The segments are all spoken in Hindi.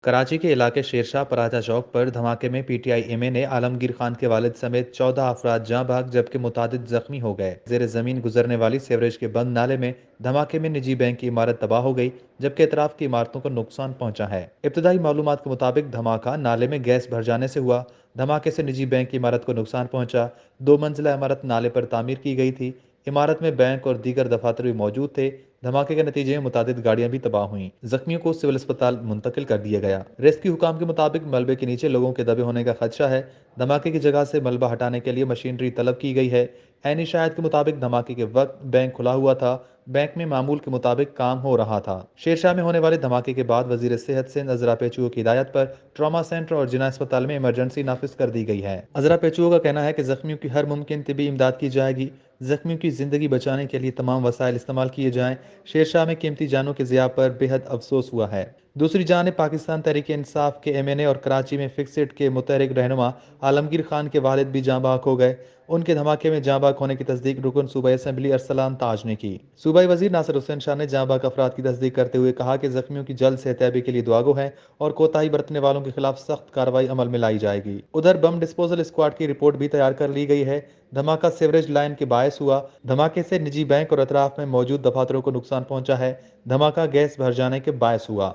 कराची के इलाके शेरशाह पराठा चौक पर धमाके में पीटीआई एमए ने आलमगीर खान के वालिद समेत 14 अफराद जाँ भाग जबकि मुतादिद जख्मी हो गए। जेर जमीन गुजरने वाली सेवरेज के बंद नाले में धमाके में निजी बैंक की इमारत तबाह हो गई, जबकि इतराफ की इमारतों को नुकसान पहुंचा है। इब्तदाई मालूमात के मुताबिक धमाका नाले में गैस भर जाने से हुआ। धमाके से निजी बैंक की इमारत को नुकसान पहुंचा। 2 मंजिला इमारत नाले पर तामीर की गई थी। इमारत में बैंक और दीगर दफातर भी मौजूद थे। धमाके के नतीजे में मुतादिद गाड़ियां भी तबाह हुईं। जख्मियों को सिविल अस्पताल मुंतकिल कर दिया गया। रेस्क्यू हुकाम के मुताबिक मलबे के नीचे लोगों के दबे होने का खदशा है। धमाके की जगह से मलबा हटाने के लिए मशीनरी तलब की गई है। ऐनी शायद के मुताबिक धमाके के वक्त बैंक खुला हुआ था। बैंक में मामूल के मुताबिक काम हो रहा था। शेरशाह में होने वाले धमाके के बाद वजीर सेहत सिंध अजरा पेचुओ की हिदायत पर ट्रॉमा सेंटर और जिना अस्पताल में इमरजेंसी नाफिज कर दी गई है। अजरा पेचुओ का कहना है कि जख्मियों की हर मुमकिन तिबी इमदाद की जाएगी। जख्मियों की जिंदगी बचाने के लिए तमाम वसाइल इस्तेमाल किए जाएं। शेरशाह में कीमती जानों के ज़िया पर बेहद अफसोस हुआ है। दूसरी जानिब पाकिस्तान तहरीक इंसाफ के एमएनए और कराची में फिक्सिट के मुतहरिक रहनुमा आलमगीर खान के वालिद भी जाँ बाग हो गए। उनके धमाके में जाँ बाग होने की तस्दीक रुकन सूबाई असम्बली अरसलान ताज ने की। सूबाई वजीर नासिर हुसैन शाह ने जाँ बाग अफराद की तस्दीक करते हुए कहा कि जख्मियों की जल्द सेहतयाबी के लिए दुआगो है और कोताही बरतने वालों के खिलाफ सख्त कार्रवाई अमल में लाई जाएगी। उधर बम डिस्पोजल स्क्वाड की रिपोर्ट भी तैयार कर ली गई है। धमाका सीवरेज लाइन के बायस हुआ। धमाके से निजी बैंक और अतराफ में मौजूद दफातरों को नुकसान पहुंचा है। धमाका गैस भर जाने के बायस हुआ।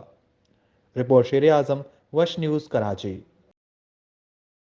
रिपोर्ट शेर आजम, वश न्यूज़, कराची।